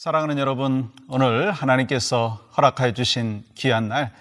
사랑하는 여러분, 오늘 하나님께서 허락하여 주신 귀한 날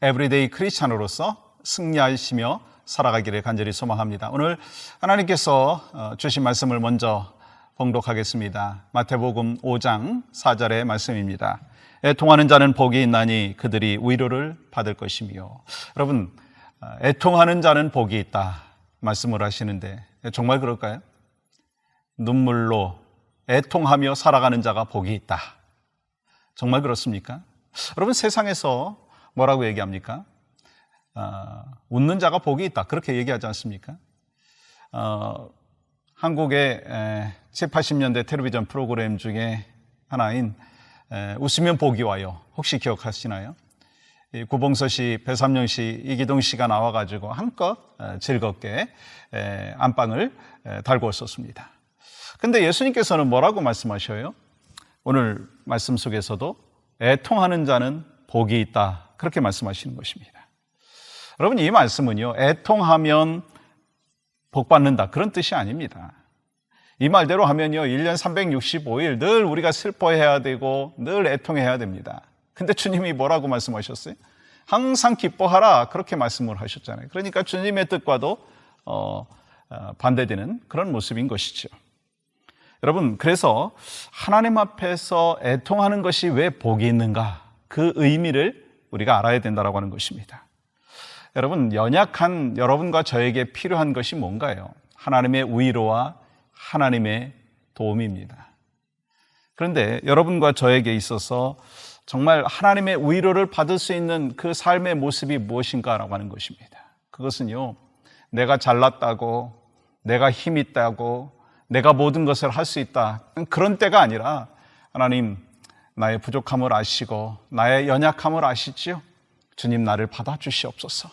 에브리데이 크리스찬으로서 승리하시며 살아가기를 간절히 소망합니다. 오늘 하나님께서 주신 말씀을 먼저 봉독하겠습니다. 마태복음 5장 4절의 말씀입니다. 애통하는 자는 복이 있나니 그들이 위로를 받을 것이며. 여러분, 애통하는 자는 복이 있다 말씀을 하시는데 정말 그럴까요? 눈물로 애통하며 살아가는 자가 복이 있다. 정말 그렇습니까? 여러분, 세상에서 뭐라고 얘기합니까? 웃는 자가 복이 있다. 그렇게 얘기하지 않습니까? 한국의 70, 80년대 텔레비전 프로그램 중에 하나인 웃으면 복이 와요. 혹시 기억하시나요? 구봉서 씨, 배삼영 씨, 이기동 씨가 나와가지고 한껏 즐겁게 안방을 달고 있었습니다. 근데 예수님께서는 뭐라고 말씀하셔요? 오늘 말씀 속에서도 애통하는 자는 복이 있다. 그렇게 말씀하시는 것입니다. 여러분, 이 말씀은요, 애통하면 복 받는다. 그런 뜻이 아닙니다. 이 말대로 하면요, 1년 365일 늘 우리가 슬퍼해야 되고 늘 애통해야 됩니다. 근데 주님이 뭐라고 말씀하셨어요? 항상 기뻐하라. 그렇게 말씀을 하셨잖아요. 그러니까 주님의 뜻과도 반대되는 그런 모습인 것이죠. 여러분, 그래서 하나님 앞에서 애통하는 것이 왜 복이 있는가? 그 의미를 우리가 알아야 된다고 하는 것입니다. 여러분, 연약한 여러분과 저에게 필요한 것이 뭔가요? 하나님의 위로와 하나님의 도움입니다. 그런데 여러분과 저에게 있어서 정말 하나님의 위로를 받을 수 있는 그 삶의 모습이 무엇인가라고 하는 것입니다. 그것은요, 내가 잘났다고, 내가 힘 있다고, 내가 모든 것을 할 수 있다. 그런 때가 아니라 하나님, 나의 부족함을 아시고 나의 연약함을 아시지요? 주님, 나를 받아주시옵소서.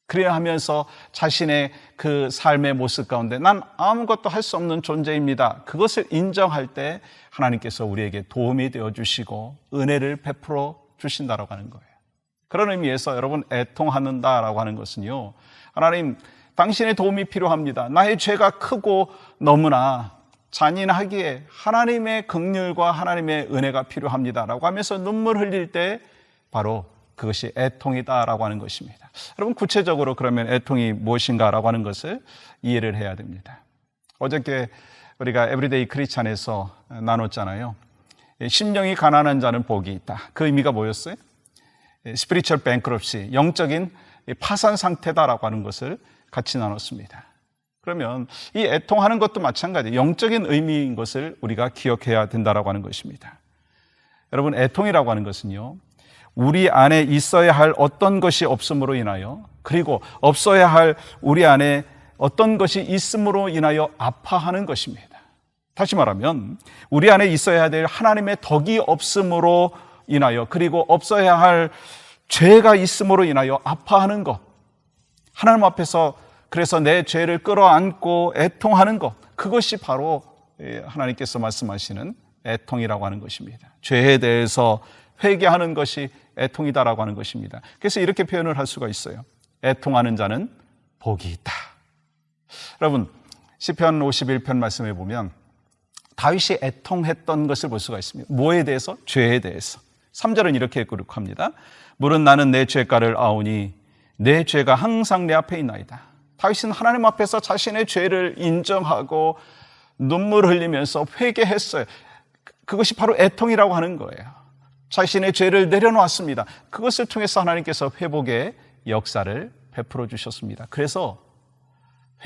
그래야 하면서 자신의 그 삶의 모습 가운데 난 아무것도 할 수 없는 존재입니다. 그것을 인정할 때 하나님께서 우리에게 도움이 되어주시고 은혜를 베풀어 주신다라고 하는 거예요. 그런 의미에서 여러분, 애통하는다라고 하는 것은요, 하나님, 당신의 도움이 필요합니다. 나의 죄가 크고 너무나 잔인하기에 하나님의 긍휼과 하나님의 은혜가 필요합니다라고 하면서 눈물 흘릴 때 바로 그것이 애통이다라고 하는 것입니다. 여러분, 구체적으로 그러면 애통이 무엇인가라고 하는 것을 이해를 해야 됩니다. 어저께 우리가 에브리데이 크리스찬에서 나눴잖아요. 심령이 가난한 자는 복이 있다. 그 의미가 뭐였어요? 스피리추얼 뱅크럽시, 영적인 파산 상태다라고 하는 것을 같이 나눴습니다. 그러면 이 애통하는 것도 마찬가지예요. 영적인 의미인 것을 우리가 기억해야 된다라고 하는 것입니다. 여러분, 애통이라고 하는 것은요, 우리 안에 있어야 할 어떤 것이 없음으로 인하여, 그리고 없어야 할 우리 안에 어떤 것이 있음으로 인하여 아파하는 것입니다. 다시 말하면 우리 안에 있어야 될 하나님의 덕이 없음으로 인하여, 그리고 없어야 할 죄가 있음으로 인하여 아파하는 것, 하나님 앞에서 그래서 내 죄를 끌어안고 애통하는 것, 그것이 바로 하나님께서 말씀하시는 애통이라고 하는 것입니다. 죄에 대해서 회개하는 것이 애통이다라고 하는 것입니다. 그래서 이렇게 표현을 할 수가 있어요. 애통하는 자는 복이 있다. 여러분, 시편 51편 말씀에 보면 다윗이 애통했던 것을 볼 수가 있습니다. 뭐에 대해서? 죄에 대해서. 3절은 이렇게 기록합니다. 물은 나는 내 죄가를 아오니 내 죄가 항상 내 앞에 있나이다. 다윗은 하나님 앞에서 자신의 죄를 인정하고 눈물 흘리면서 회개했어요. 그것이 바로 애통이라고 하는 거예요. 자신의 죄를 내려놓았습니다. 그것을 통해서 하나님께서 회복의 역사를 베풀어 주셨습니다. 그래서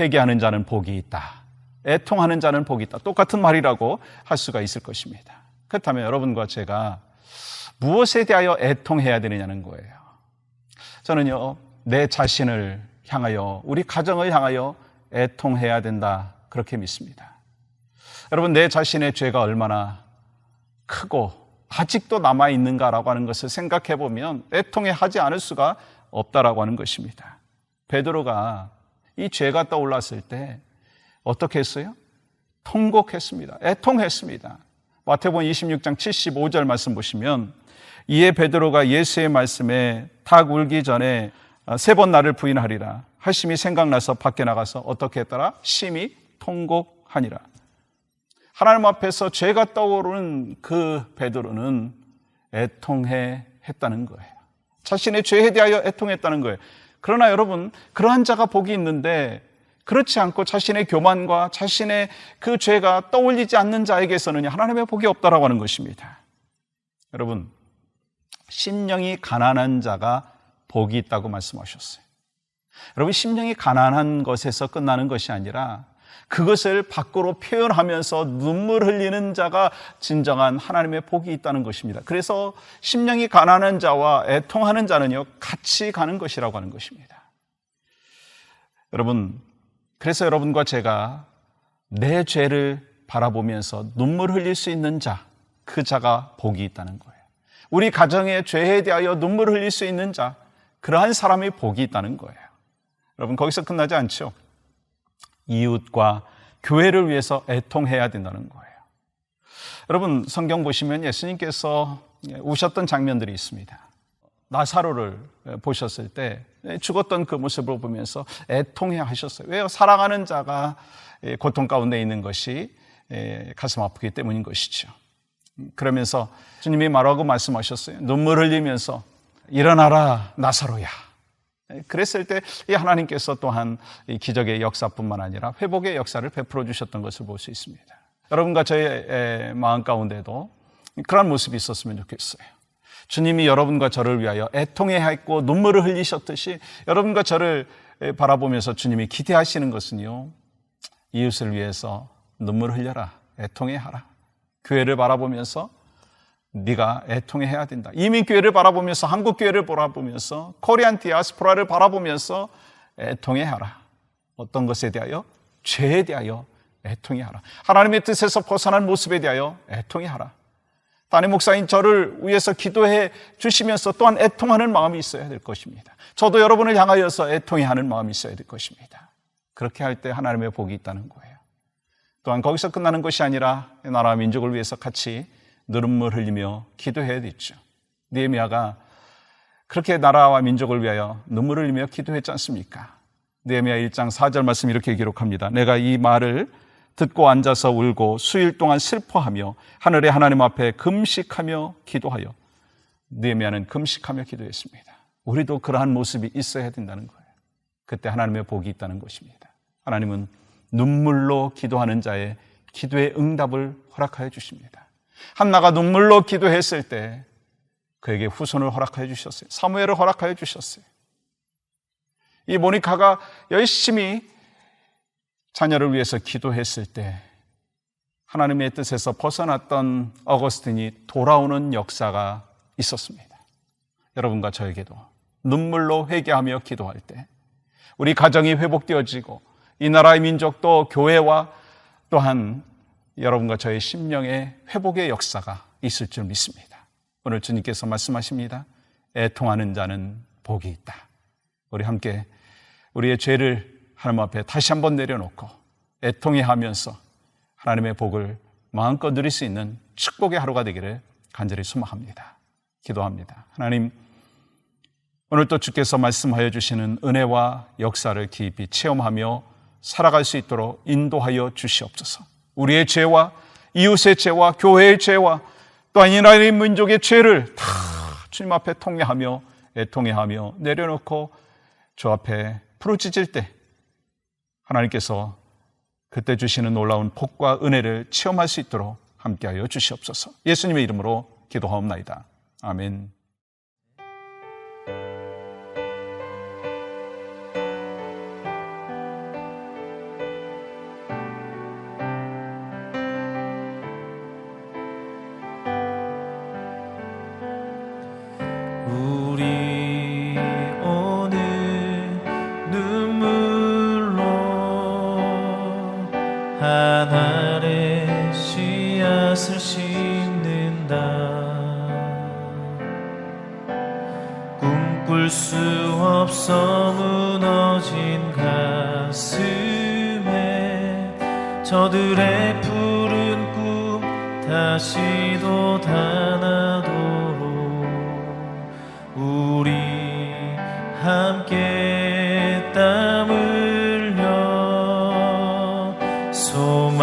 회개하는 자는 복이 있다. 애통하는 자는 복이 있다. 똑같은 말이라고 할 수가 있을 것입니다. 그렇다면 여러분과 제가 무엇에 대하여 애통해야 되느냐는 거예요. 저는요, 내 자신을 향하여, 우리 가정을 향하여 애통해야 된다, 그렇게 믿습니다. 여러분, 내 자신의 죄가 얼마나 크고 아직도 남아있는가라고 하는 것을 생각해 보면 애통해 하지 않을 수가 없다라고 하는 것입니다. 베드로가 이 죄가 떠올랐을 때 어떻게 했어요? 통곡했습니다. 애통했습니다. 마태복음 26장 75절 말씀 보시면, 이에 베드로가 예수의 말씀에 닭 울기 전에 3번 나를 부인하리라 하심이 생각나서 밖에 나가서 어떻게 했더라? 심히 통곡하니라. 하나님 앞에서 죄가 떠오르는 그 베드로는 애통해 했다는 거예요. 자신의 죄에 대하여 애통했다는 거예요. 그러나 여러분, 그러한 자가 복이 있는데 그렇지 않고 자신의 교만과 자신의 그 죄가 떠올리지 않는 자에게서는 하나님의 복이 없다라고 하는 것입니다. 여러분, 심령이 가난한 자가 복이 있다고 말씀하셨어요. 여러분, 심령이 가난한 것에서 끝나는 것이 아니라 그것을 밖으로 표현하면서 눈물 흘리는 자가 진정한 하나님의 복이 있다는 것입니다. 그래서 심령이 가난한 자와 애통하는 자는요, 같이 가는 것이라고 하는 것입니다. 여러분, 그래서 여러분과 제가 내 죄를 바라보면서 눈물 흘릴 수 있는 자, 그 자가 복이 있다는 거예요. 우리 가정의 죄에 대하여 눈물 흘릴 수 있는 자, 그러한 사람이 복이 있다는 거예요. 여러분, 거기서 끝나지 않죠. 이웃과 교회를 위해서 애통해야 된다는 거예요. 여러분, 성경 보시면 예수님께서 우셨던 장면들이 있습니다. 나사로를 보셨을 때 죽었던 그 모습을 보면서 애통해 하셨어요. 왜요? 사랑하는 자가 고통 가운데 있는 것이 가슴 아프기 때문인 것이죠. 그러면서 주님이 뭐라고 말씀하셨어요? 눈물 흘리면서 일어나라 나사로야. 그랬을 때 이 하나님께서 또한 이 기적의 역사뿐만 아니라 회복의 역사를 베풀어 주셨던 것을 볼 수 있습니다. 여러분과 저의 마음 가운데도 그런 모습이 있었으면 좋겠어요. 주님이 여러분과 저를 위하여 애통해 했고 눈물을 흘리셨듯이 여러분과 저를 바라보면서 주님이 기대하시는 것은요, 이웃을 위해서 눈물을 흘려라, 애통해 하라. 교회를 바라보면서 네가 애통해 해야 된다. 이민교회를 바라보면서, 한국교회를 바라보면서, 코리안 디아스포라를 바라보면서 애통해 하라. 어떤 것에 대하여? 죄에 대하여 애통해 하라. 하나님의 뜻에서 벗어난 모습에 대하여 애통해 하라. 담임 목사인 저를 위해서 기도해 주시면서 또한 애통하는 마음이 있어야 될 것입니다. 저도 여러분을 향하여서 애통해 하는 마음이 있어야 될 것입니다. 그렇게 할 때 하나님의 복이 있다는 거예요. 또한 거기서 끝나는 것이 아니라 나라와 민족을 위해서 같이 눈물 흘리며 기도해야 되죠. 느헤미야가 그렇게 나라와 민족을 위하여 눈물을 흘리며 기도했지 않습니까? 느헤미야 1장 4절 말씀 이렇게 기록합니다. 내가 이 말을 듣고 앉아서 울고 수일 동안 슬퍼하며 하늘의 하나님 앞에 금식하며 기도하여. 느헤미야는 금식하며 기도했습니다. 우리도 그러한 모습이 있어야 된다는 거예요. 그때 하나님의 복이 있다는 것입니다. 하나님은 눈물로 기도하는 자의 기도의 응답을 허락하여 주십니다. 한나가 눈물로 기도했을 때 그에게 후손을 허락하여 주셨어요. 사무엘을 허락하여 주셨어요. 이 모니카가 열심히 자녀를 위해서 기도했을 때 하나님의 뜻에서 벗어났던 어거스틴이 돌아오는 역사가 있었습니다. 여러분과 저에게도 눈물로 회개하며 기도할 때 우리 가정이 회복되어지고 이 나라의 민족도 교회와 또한 여러분과 저의 심령의 회복의 역사가 있을 줄 믿습니다. 오늘 주님께서 말씀하십니다. 애통하는 자는 복이 있다. 우리 함께 우리의 죄를 하나님 앞에 다시 한번 내려놓고 애통해 하면서 하나님의 복을 마음껏 누릴 수 있는 축복의 하루가 되기를 간절히 소망합니다. 기도합니다. 하나님, 오늘 또 주께서 말씀하여 주시는 은혜와 역사를 깊이 체험하며 살아갈 수 있도록 인도하여 주시옵소서. 우리의 죄와 이웃의 죄와 교회의 죄와 또한 이 나라의 민족의 죄를 다 주님 앞에 통회하며 애통해하며 내려놓고 주 앞에 부르짖을 때 하나님께서 그때 주시는 놀라운 복과 은혜를 체험할 수 있도록 함께하여 주시옵소서. 예수님의 이름으로 기도하옵나이다. 아멘. 하늘의 씨앗을 심는다. 꿈꿀 수 없어 무너진 가슴에 저들의 푸른 꿈 다시 돋아나도록 우리 함께 땀 흘려 소망의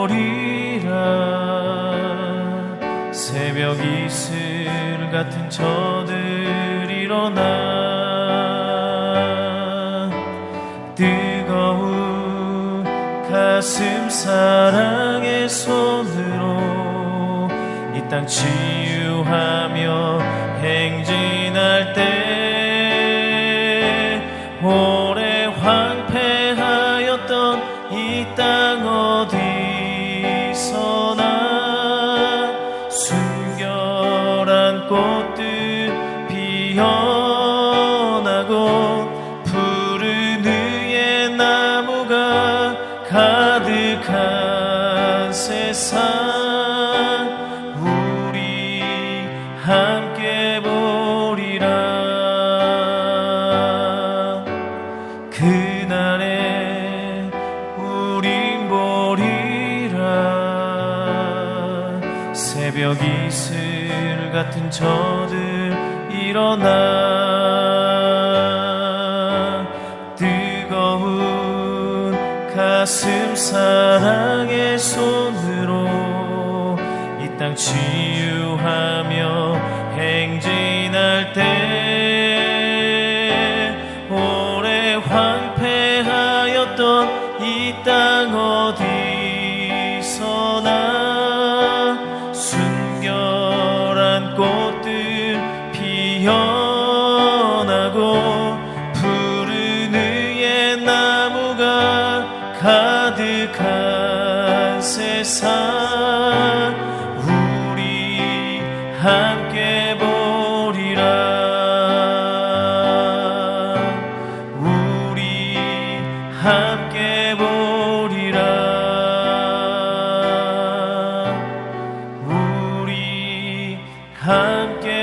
보리라. 새벽 이슬 같은 저들 일어나 뜨거운 가슴 사랑의 손으로 이 땅 치유하며 행진할 때 오래 황폐하였던 이 땅 어디서나 순결한 꽃들 피어나고 푸른 의의 나무가 가득한 세상 우리 함께 보리라. 그날에 우린 보리라. 새벽 이슬 같은 저들 일어나 뜨거운 가슴 사랑의 손으로 이 땅 치유하며 행진할 때 오래 황폐하였던 이 땅 어디서나 순결한 꽃들 피어나고 푸른 의의 나무가 가득한 세상 우리 함께 보리라. 우리 함께 보리라. 우리 함께